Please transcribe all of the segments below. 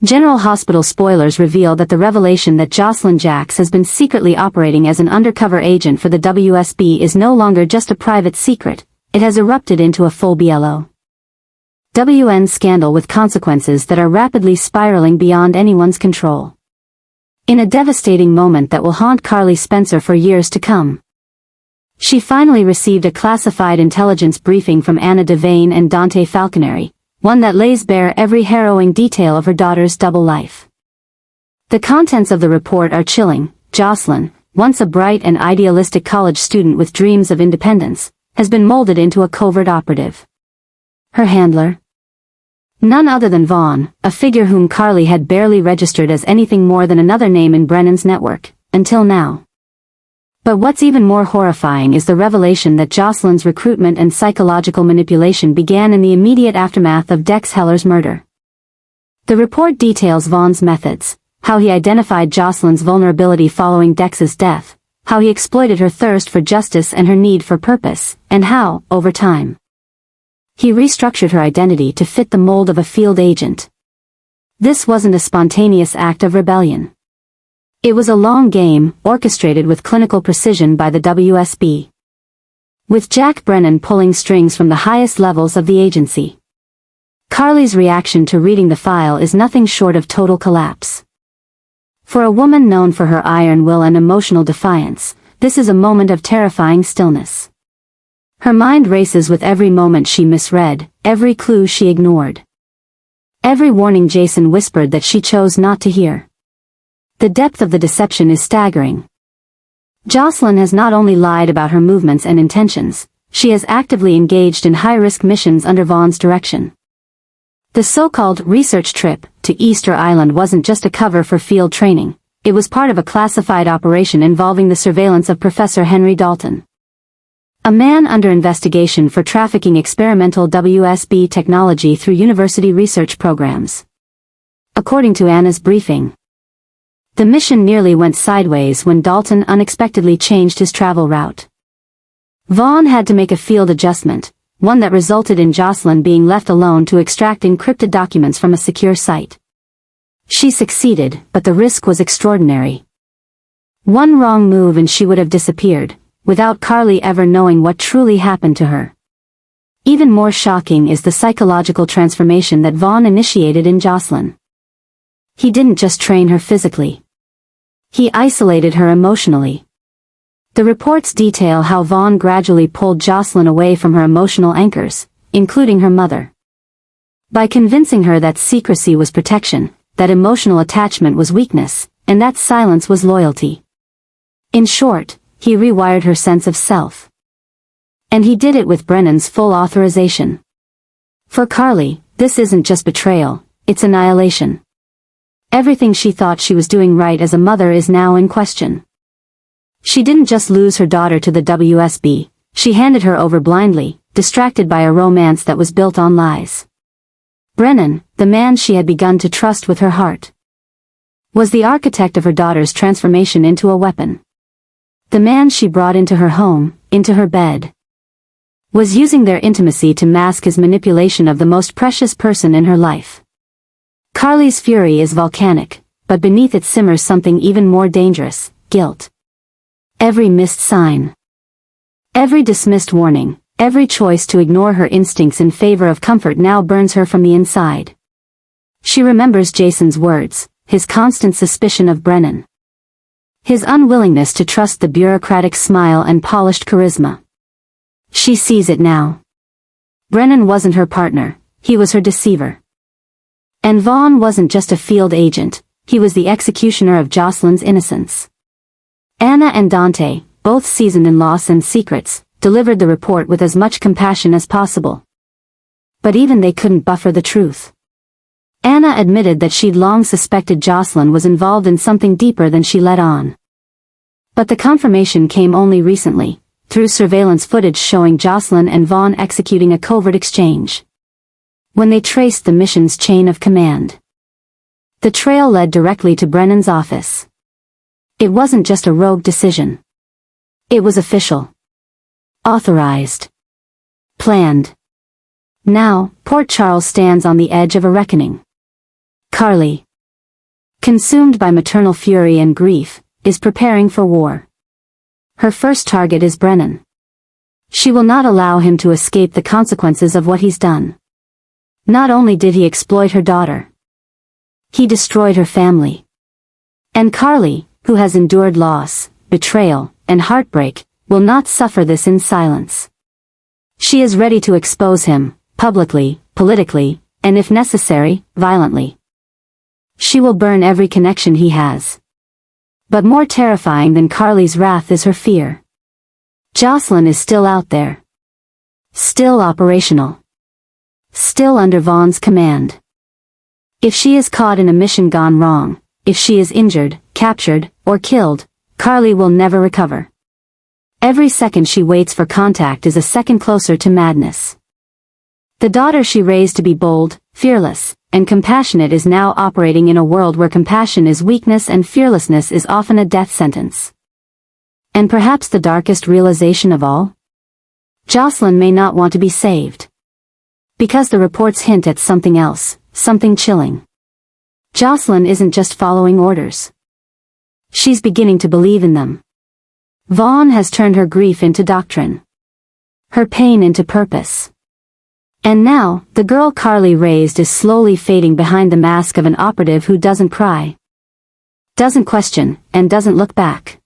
General Hospital spoilers reveal that the revelation that Jocelyn Jacks has been secretly operating as an undercover agent for the WSB is no longer just a private secret, it has erupted into a full WN scandal with consequences that are rapidly spiraling beyond anyone's control. In a devastating moment that will haunt Carly Spencer for years to come. She finally received a classified intelligence briefing from Anna Devane and Dante Falconeri, one that lays bare every harrowing detail of her daughter's double life. The contents of the report are chilling. Jocelyn, once a bright and idealistic college student with dreams of independence, has been molded into a covert operative. Her handler? None other than Vaughn, a figure whom Carly had barely registered as anything more than another name in Brennan's network, until now. But what's even more horrifying is the revelation that Jocelyn's recruitment and psychological manipulation began in the immediate aftermath of Dex Heller's murder. The report details Vaughn's methods, how he identified Jocelyn's vulnerability following Dex's death, how he exploited her thirst for justice and her need for purpose, and how, over time, he restructured her identity to fit the mold of a field agent. This wasn't a spontaneous act of rebellion. It was a long game, orchestrated with clinical precision by the WSB. With Jack Brennan pulling strings from the highest levels of the agency. Carly's reaction to reading the file is nothing short of total collapse. For a woman known for her iron will and emotional defiance, this is a moment of terrifying stillness. Her mind races with every moment she misread, every clue she ignored. Every warning Jason whispered that she chose not to hear. The depth of the deception is staggering. Jocelyn has not only lied about her movements and intentions, she has actively engaged in high-risk missions under Vaughn's direction. The so-called research trip to Easter Island wasn't just a cover for field training, it was part of a classified operation involving the surveillance of Professor Henry Dalton, a man under investigation for trafficking experimental WSB technology through university research programs. According to Anna's briefing, the mission nearly went sideways when Dalton unexpectedly changed his travel route. Vaughn had to make a field adjustment, one that resulted in Jocelyn being left alone to extract encrypted documents from a secure site. She succeeded, but the risk was extraordinary. One wrong move and she would have disappeared, without Carly ever knowing what truly happened to her. Even more shocking is the psychological transformation that Vaughn initiated in Jocelyn. He didn't just train her physically. He isolated her emotionally. The reports detail how Vaughn gradually pulled Jocelyn away from her emotional anchors, including her mother. By convincing her that secrecy was protection, that emotional attachment was weakness, and that silence was loyalty. In short, he rewired her sense of self. And he did it with Brennan's full authorization. For Carly, this isn't just betrayal, it's annihilation. Everything she thought she was doing right as a mother is now in question. She didn't just lose her daughter to the WSB, she handed her over blindly, distracted by a romance that was built on lies. Brennan, the man she had begun to trust with her heart, was the architect of her daughter's transformation into a weapon. The man she brought into her home, into her bed, was using their intimacy to mask his manipulation of the most precious person in her life. Carly's fury is volcanic, but beneath it simmers something even more dangerous, guilt. Every missed sign, every dismissed warning, every choice to ignore her instincts in favor of comfort now burns her from the inside. She remembers Jason's words, his constant suspicion of Brennan, his unwillingness to trust the bureaucratic smile and polished charisma. She sees it now. Brennan wasn't her partner, he was her deceiver. And Vaughn wasn't just a field agent, he was the executioner of Jocelyn's innocence. Anna and Dante, both seasoned in loss and secrets, delivered the report with as much compassion as possible. But even they couldn't buffer the truth. Anna admitted that she'd long suspected Jocelyn was involved in something deeper than she let on. But the confirmation came only recently, through surveillance footage showing Jocelyn and Vaughn executing a covert exchange. When they traced the mission's chain of command, the trail led directly to Brennan's office. It wasn't just a rogue decision. It was official. Authorized. Planned. Now, Port Charles stands on the edge of a reckoning. Carly, consumed by maternal fury and grief, is preparing for war. Her first target is Brennan. She will not allow him to escape the consequences of what he's done. Not only did he exploit her daughter, he destroyed her family. And Carly, who has endured loss, betrayal, and heartbreak, will not suffer this in silence. She is ready to expose him, publicly, politically, and if necessary, violently. She will burn every connection he has. But more terrifying than Carly's wrath is her fear. Jocelyn is still out there. Still operational. Still under Vaughn's command. If she is caught in a mission gone wrong, if she is injured, captured, or killed, Carly will never recover. Every second she waits for contact is a second closer to madness. The daughter she raised to be bold, fearless, and compassionate is now operating in a world where compassion is weakness and fearlessness is often a death sentence. And perhaps the darkest realization of all? Jocelyn may not want to be saved. Because the reports hint at something else, something chilling. Jocelyn isn't just following orders. She's beginning to believe in them. Vaughn has turned her grief into doctrine. Her pain into purpose. And now, the girl Carly raised is slowly fading behind the mask of an operative who doesn't cry, doesn't question, and doesn't look back.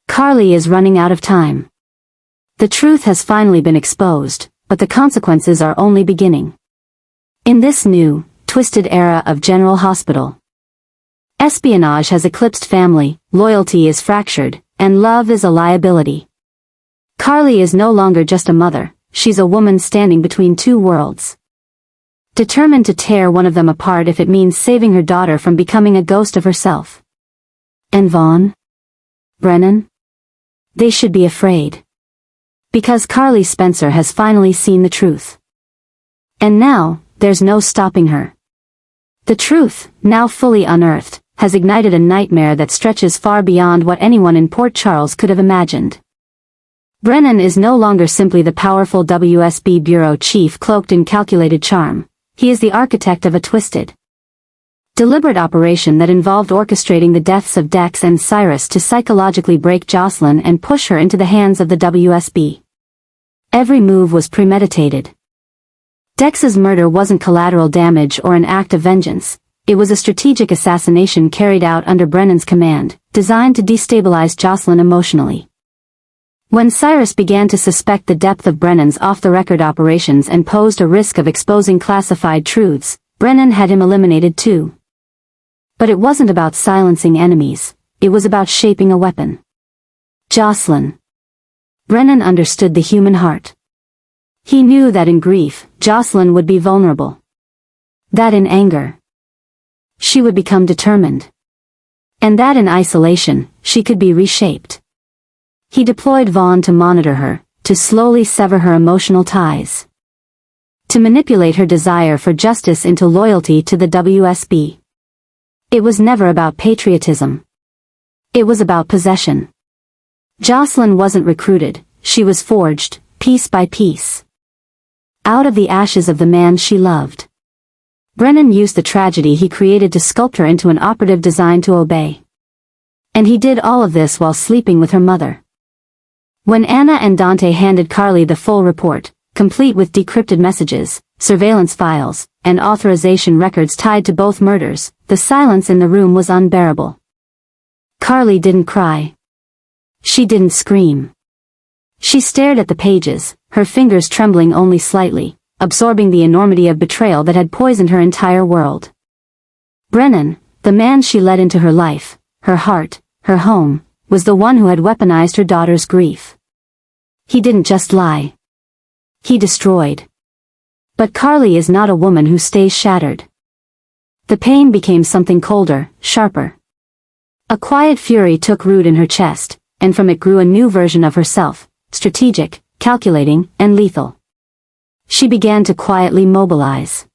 Carly is running out of time. The truth has finally been exposed, but the consequences are only beginning. In this new, twisted era of General Hospital, espionage has eclipsed family, loyalty is fractured, and love is a liability. Carly is no longer just a mother, she's a woman standing between two worlds. Determined to tear one of them apart if it means saving her daughter from becoming a ghost of herself. And Vaughn? Brennan? They should be afraid. Because Carly Spencer has finally seen the truth. And now, there's no stopping her. The truth, now fully unearthed, has ignited a nightmare that stretches far beyond what anyone in Port Charles could have imagined. Brennan is no longer simply the powerful WSB bureau chief cloaked in calculated charm. He is the architect of a twisted, deliberate operation that involved orchestrating the deaths of Dex and Cyrus to psychologically break Jocelyn and push her into the hands of the WSB. Every move was premeditated. Dex's murder wasn't collateral damage or an act of vengeance. It was a strategic assassination carried out under Brennan's command, designed to destabilize Jocelyn emotionally. When Cyrus began to suspect the depth of Brennan's off-the-record operations and posed a risk of exposing classified truths, Brennan had him eliminated too. But it wasn't about silencing enemies, it was about shaping a weapon. Jocelyn. Brennan understood the human heart. He knew that in grief, Jocelyn would be vulnerable. That in anger, she would become determined. And that in isolation, she could be reshaped. He deployed Vaughn to monitor her, to slowly sever her emotional ties. To manipulate her desire for justice into loyalty to the WSB. It was never about patriotism. It was about possession. Jocelyn wasn't recruited, she was forged, piece by piece. Out of the ashes of the man she loved. Brennan used the tragedy he created to sculpt her into an operative designed to obey. And he did all of this while sleeping with her mother. When Anna and Dante handed Carly the full report, complete with decrypted messages, surveillance files, and authorization records tied to both murders, the silence in the room was unbearable. Carly didn't cry. She didn't scream. She stared at the pages, her fingers trembling only slightly, absorbing the enormity of betrayal that had poisoned her entire world. Brennan, the man she let into her life, her heart, her home, was the one who had weaponized her daughter's grief. He didn't just lie. He destroyed. But Carly is not a woman who stays shattered. The pain became something colder, sharper. A quiet fury took root in her chest, and from it grew a new version of herself, strategic, calculating, and lethal. She began to quietly mobilize.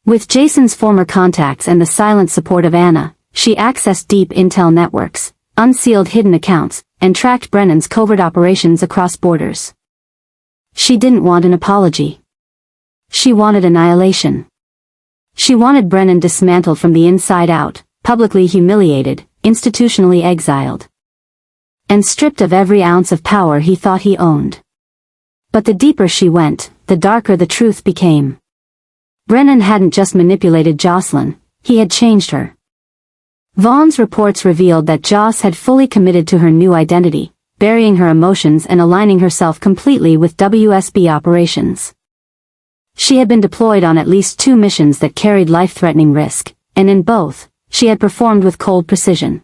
With Jason's former contacts and the silent support of Anna, she accessed deep intel networks, unsealed hidden accounts, and tracked Brennan's covert operations across borders. She didn't want an apology. She wanted annihilation. She wanted Brennan dismantled from the inside out, publicly humiliated, institutionally exiled, and stripped of every ounce of power he thought he owned. But the deeper she went, the darker the truth became. Brennan hadn't just manipulated Jocelyn, he had changed her. Vaughn's reports revealed that Joss had fully committed to her new identity, burying her emotions and aligning herself completely with WSB operations. She had been deployed on at least 2 missions that carried life-threatening risk, and in both, she had performed with cold precision.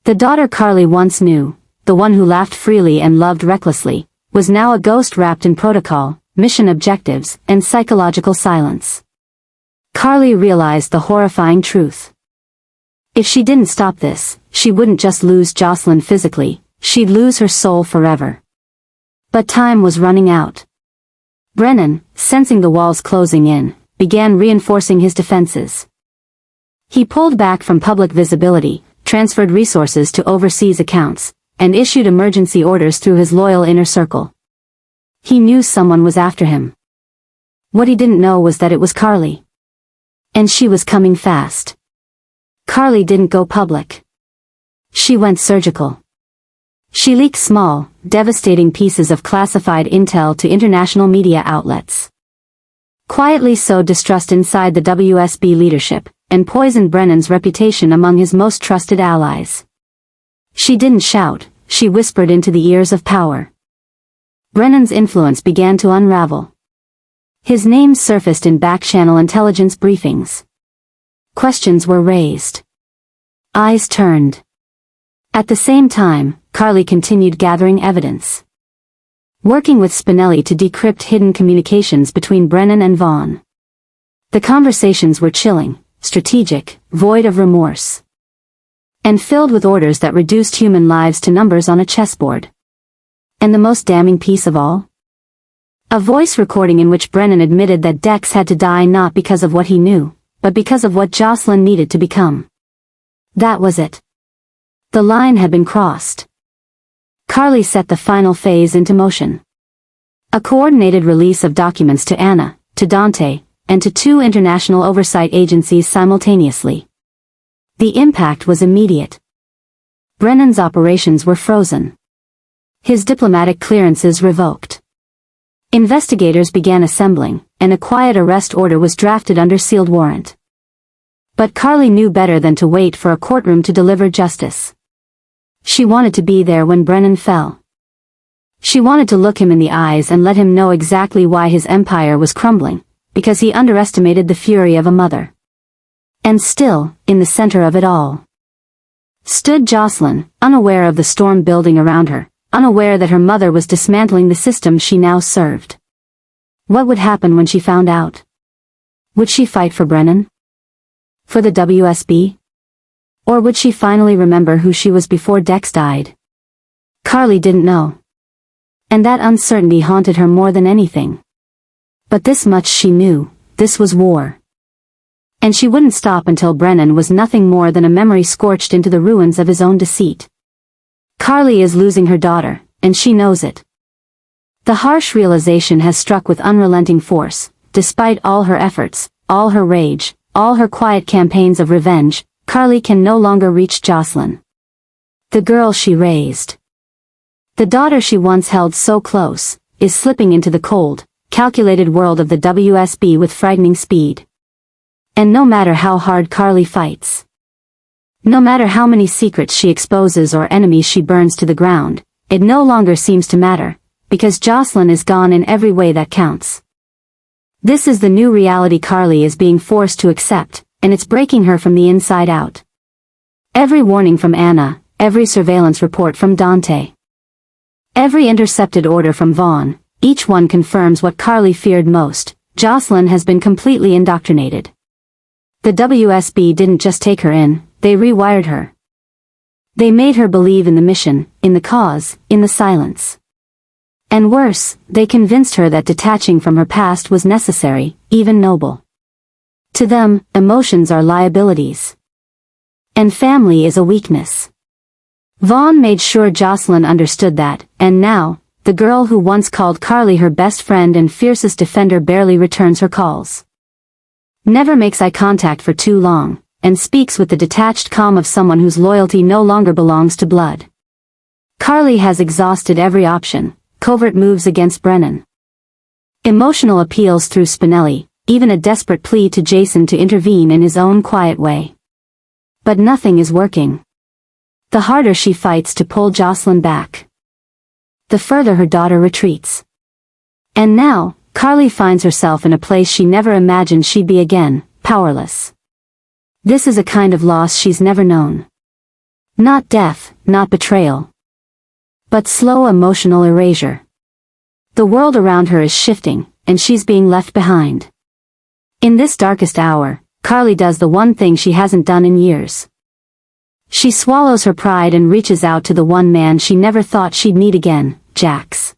The daughter Carly once knew, the one who laughed freely and loved recklessly, was now a ghost wrapped in protocol, mission objectives, and psychological silence. Carly realized the horrifying truth. If she didn't stop this, she wouldn't just lose Jocelyn physically, she'd lose her soul forever. But time was running out. Brennan, sensing the walls closing in, began reinforcing his defenses. He pulled back from public visibility, transferred resources to overseas accounts, and issued emergency orders through his loyal inner circle. He knew someone was after him. What he didn't know was that it was Carly. And she was coming fast. Carly didn't go public. She went surgical. She leaked small, devastating pieces of classified intel to international media outlets. Quietly sowed distrust inside the WSB leadership, and poisoned Brennan's reputation among his most trusted allies. She didn't shout, she whispered into the ears of power. Brennan's influence began to unravel. His name surfaced in back-channel intelligence briefings. Questions were raised. Eyes turned. At the same time, Carly continued gathering evidence. Working with Spinelli to decrypt hidden communications between Brennan and Vaughn. The conversations were chilling, strategic, void of remorse, and filled with orders that reduced human lives to numbers on a chessboard. And the most damning piece of all? A voice recording in which Brennan admitted that Dex had to die not because of what he knew, but because of what Jocelyn needed to become. That was it. The line had been crossed. Carly set the final phase into motion. A coordinated release of documents to Anna, to Dante, and to 2 international oversight agencies simultaneously. The impact was immediate. Brennan's operations were frozen. His diplomatic clearances revoked. Investigators began assembling, and a quiet arrest order was drafted under sealed warrant. But Carly knew better than to wait for a courtroom to deliver justice. She wanted to be there when Brennan fell. She wanted to look him in the eyes and let him know exactly why his empire was crumbling, because he underestimated the fury of a mother. And still, in the center of it all, stood Jocelyn, unaware of the storm building around her, unaware that her mother was dismantling the system she now served. What would happen when she found out? Would she fight for Brennan? For the WSB? Or would she finally remember who she was before Dex died? Carly didn't know. And that uncertainty haunted her more than anything. But this much she knew, this was war. And she wouldn't stop until Brennan was nothing more than a memory scorched into the ruins of his own deceit. Carly is losing her daughter, and she knows it. The harsh realization has struck with unrelenting force. Despite all her efforts, all her rage, all her quiet campaigns of revenge, Carly can no longer reach Jocelyn. The girl she raised. The daughter she once held so close, is slipping into the cold, calculated world of the WSB with frightening speed. And no matter how hard Carly fights, no matter how many secrets she exposes or enemies she burns to the ground, it no longer seems to matter, because Jocelyn is gone in every way that counts. This is the new reality Carly is being forced to accept, and it's breaking her from the inside out. Every warning from Anna, every surveillance report from Dante, every intercepted order from Vaughn, each one confirms what Carly feared most: Jocelyn has been completely indoctrinated. The WSB didn't just take her in, they rewired her. They made her believe in the mission, in the cause, in the silence. And worse, they convinced her that detaching from her past was necessary, even noble. To them, emotions are liabilities. And family is a weakness. Vaughn made sure Jocelyn understood that, and now, the girl who once called Carly her best friend and fiercest defender barely returns her calls. Never makes eye contact for too long, and speaks with the detached calm of someone whose loyalty no longer belongs to blood. Carly has exhausted every option: covert moves against Brennan, emotional appeals through Spinelli, even a desperate plea to Jason to intervene in his own quiet way. But nothing is working. The harder she fights to pull Jocelyn back, the further her daughter retreats. And now, Carly finds herself in a place she never imagined she'd be again: powerless. This is a kind of loss she's never known. Not death, not betrayal, but slow emotional erasure. The world around her is shifting, and she's being left behind. In this darkest hour, Carly does the one thing she hasn't done in years. She swallows her pride and reaches out to the one man she never thought she'd meet again: Jax.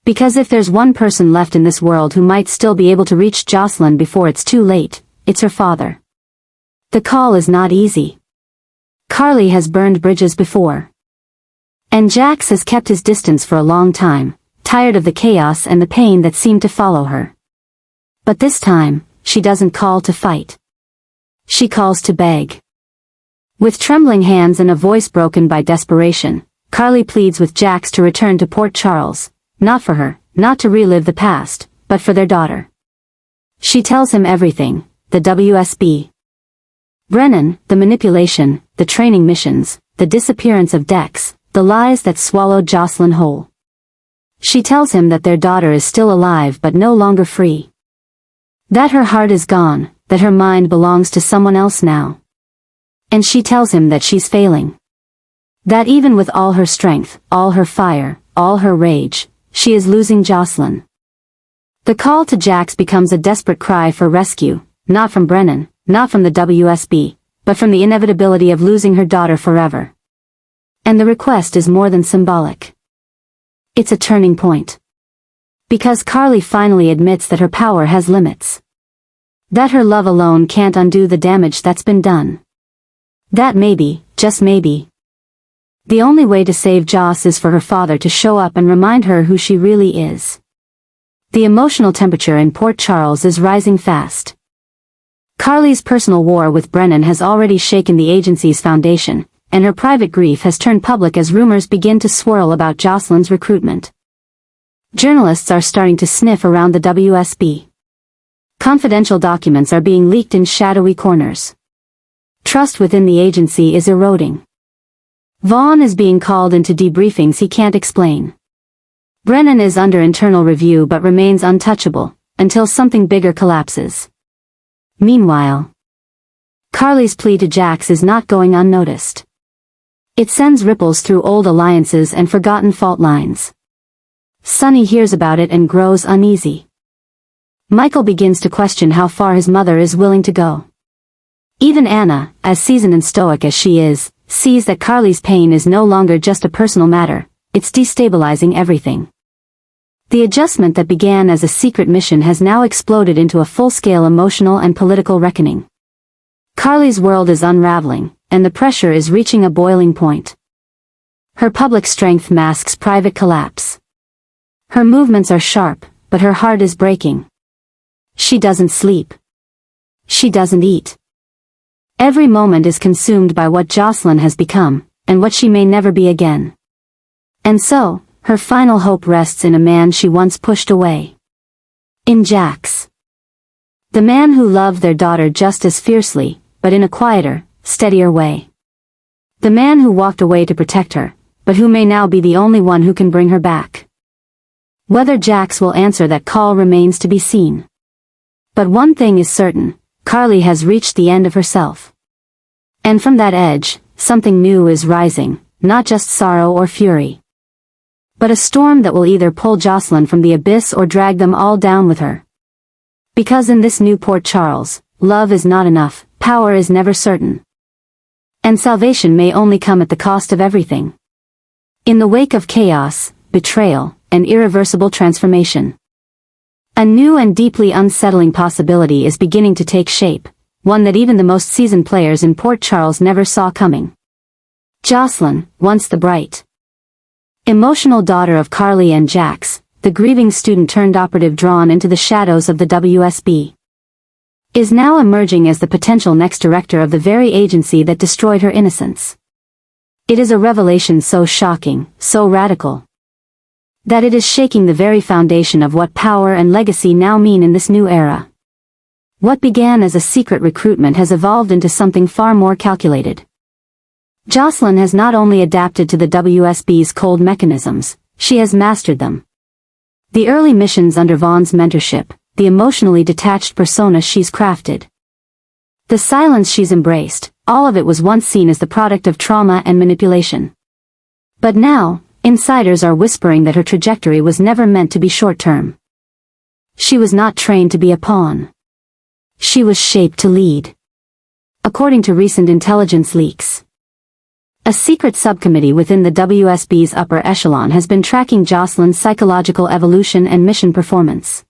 Because if there's one person left in this world who might still be able to reach Jocelyn before it's too late, it's her father. The call is not easy. Carly has burned bridges before. And Jax has kept his distance for a long time, tired of the chaos and the pain that seemed to follow her. But this time, she doesn't call to fight. She calls to beg. With trembling hands and a voice broken by desperation, Carly pleads with Jax to return to Port Charles, not for her, not to relive the past, but for their daughter. She tells him everything: the WSB, Brennan, the manipulation, the training missions, the disappearance of Dex, the lies that swallowed Jocelyn whole. She tells him that their daughter is still alive but no longer free. That her heart is gone, that her mind belongs to someone else now. And she tells him that she's failing. That even with all her strength, all her fire, all her rage, she is losing Jocelyn. The call to Jax becomes a desperate cry for rescue, not from Brennan, not from the WSB, but from the inevitability of losing her daughter forever. And the request is more than symbolic. It's a turning point. Because Carly finally admits that her power has limits. That her love alone can't undo the damage that's been done. That maybe, just maybe, the only way to save Joss is for her father to show up and remind her who she really is. The emotional temperature in Port Charles is rising fast. Carly's personal war with Brennan has already shaken the agency's foundation, and her private grief has turned public as rumors begin to swirl about Jocelyn's recruitment. Journalists are starting to sniff around the WSB. Confidential documents are being leaked in shadowy corners. Trust within the agency is eroding. Vaughn is being called into debriefings he can't explain. Brennan is under internal review but remains untouchable, until something bigger collapses. Meanwhile, Carly's plea to Jax is not going unnoticed. It sends ripples through old alliances and forgotten fault lines. Sonny hears about it and grows uneasy. Michael begins to question how far his mother is willing to go. Even Anna, as seasoned and stoic as she is, sees that Carly's pain is no longer just a personal matter, it's destabilizing everything. The adjustment that began as a secret mission has now exploded into a full-scale emotional and political reckoning. Carly's world is unraveling, and the pressure is reaching a boiling point. Her public strength masks private collapse. Her movements are sharp, but her heart is breaking. She doesn't sleep. She doesn't eat. Every moment is consumed by what Jocelyn has become, and what she may never be again. And so, her final hope rests in a man she once pushed away. In Jax. The man who loved their daughter just as fiercely, but in a quieter, steadier way. The man who walked away to protect her, but who may now be the only one who can bring her back. Whether Jax will answer that call remains to be seen. But one thing is certain: Carly has reached the end of herself. And from that edge, something new is rising, not just sorrow or fury, but a storm that will either pull Jocelyn from the abyss or drag them all down with her. Because in this new Port Charles, love is not enough, power is never certain. And salvation may only come at the cost of everything. In the wake of chaos, betrayal, and irreversible transformation, a new and deeply unsettling possibility is beginning to take shape, one that even the most seasoned players in Port Charles never saw coming. Jocelyn, once the bright, emotional daughter of Carly and Jax, the grieving student turned operative drawn into the shadows of the WSB. is now emerging as the potential next director of the very agency that destroyed her innocence. It is a revelation so shocking, so radical, that it is shaking the very foundation of what power and legacy now mean in this new era. What began as a secret recruitment has evolved into something far more calculated. Jocelyn has not only adapted to the WSB's cold mechanisms, she has mastered them. The early missions under Vaughn's mentorship, the emotionally detached persona she's crafted, the silence she's embraced, all of it was once seen as the product of trauma and manipulation. But now, insiders are whispering that her trajectory was never meant to be short-term. She was not trained to be a pawn. She was shaped to lead. According to recent intelligence leaks, a secret subcommittee within the WSB's upper echelon has been tracking Jocelyn's psychological evolution and mission performance.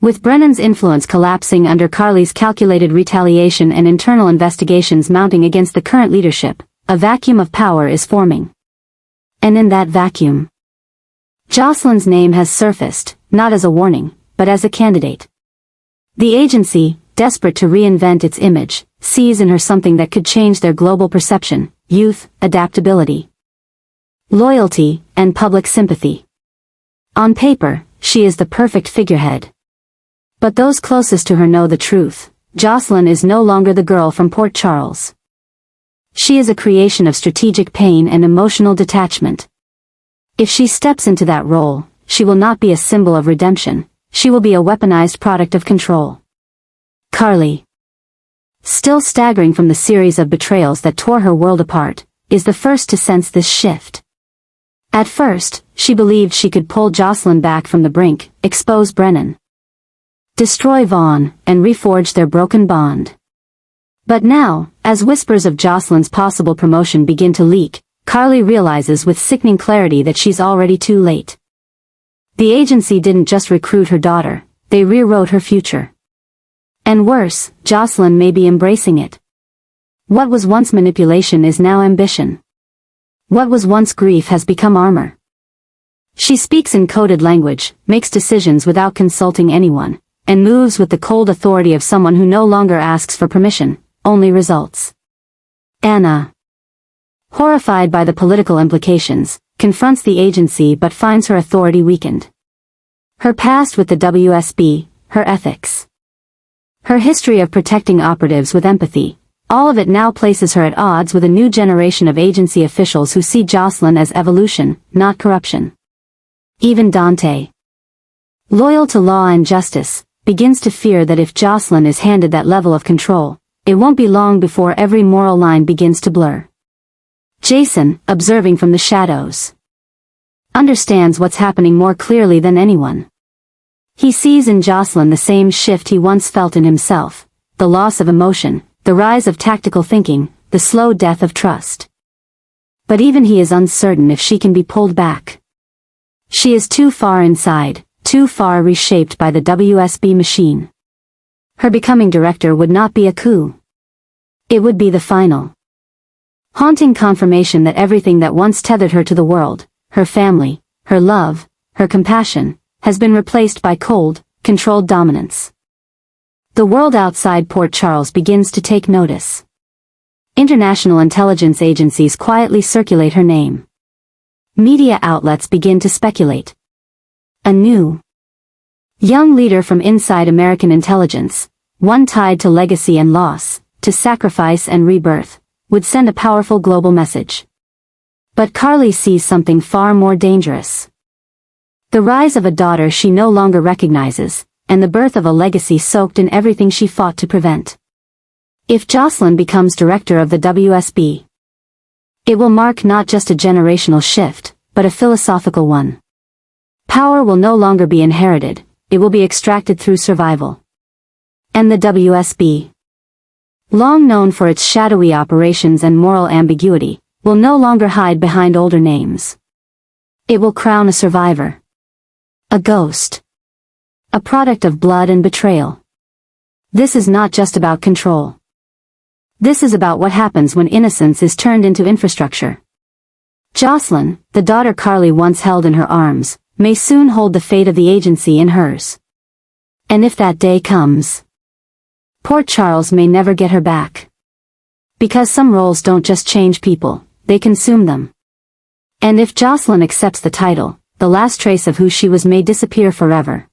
With Brennan's influence collapsing under Carly's calculated retaliation and internal investigations mounting against the current leadership, a vacuum of power is forming. And in that vacuum, Jocelyn's name has surfaced, not as a warning, but as a candidate. The agency, desperate to reinvent its image, sees in her something that could change their global perception: youth, adaptability, loyalty, and public sympathy. On paper, she is the perfect figurehead. But those closest to her know the truth. Jocelyn is no longer the girl from Port Charles. She is a creation of strategic pain and emotional detachment. If she steps into that role, she will not be a symbol of redemption, she will be a weaponized product of control. Carly, still staggering from the series of betrayals that tore her world apart, is the first to sense this shift. At first, she believed she could pull Jocelyn back from the brink, expose Brennan, destroy Vaughn, and reforge their broken bond. But now, as whispers of Jocelyn's possible promotion begin to leak, Carly realizes with sickening clarity that she's already too late. The agency didn't just recruit her daughter, they rewrote her future. And worse, Jocelyn may be embracing it. What was once manipulation is now ambition. What was once grief has become armor. She speaks in coded language, makes decisions without consulting anyone, and moves with the cold authority of someone who no longer asks for permission, only results. Anna, horrified by the political implications, confronts the agency but finds her authority weakened. Her past with the WSB, her ethics, her history of protecting operatives with empathy, all of it now places her at odds with a new generation of agency officials who see Jocelyn as evolution, not corruption. Even Dante, loyal to law and justice, begins to fear that if Jocelyn is handed that level of control, it won't be long before every moral line begins to blur. Jason, observing from the shadows, understands what's happening more clearly than anyone. He sees in Jocelyn the same shift he once felt in himself, the loss of emotion, the rise of tactical thinking, the slow death of trust. But even he is uncertain if she can be pulled back. She is too far inside, too far reshaped by the WSB machine. Her becoming director would not be a coup. It would be the final, haunting confirmation that everything that once tethered her to the world, her family, her love, her compassion, has been replaced by cold, controlled dominance. The world outside Port Charles begins to take notice. International intelligence agencies quietly circulate her name. Media outlets begin to speculate. A new, young leader from inside American intelligence, one tied to legacy and loss, to sacrifice and rebirth, would send a powerful global message. But Carly sees something far more dangerous. The rise of a daughter she no longer recognizes, and the birth of a legacy soaked in everything she fought to prevent. If Jocelyn becomes director of the WSB, it will mark not just a generational shift, but a philosophical one. Power will no longer be inherited, it will be extracted through survival. And the WSB, long known for its shadowy operations and moral ambiguity, will no longer hide behind older names. It will crown a survivor. A ghost. A product of blood and betrayal. This is not just about control. This is about what happens when innocence is turned into infrastructure. Jocelyn, the daughter Carly once held in her arms, may soon hold the fate of the agency in hers. And if that day comes, Poor Charles may never get her back. Because some roles don't just change people, they consume them. And if Jocelyn accepts the title, the last trace of who she was may disappear forever.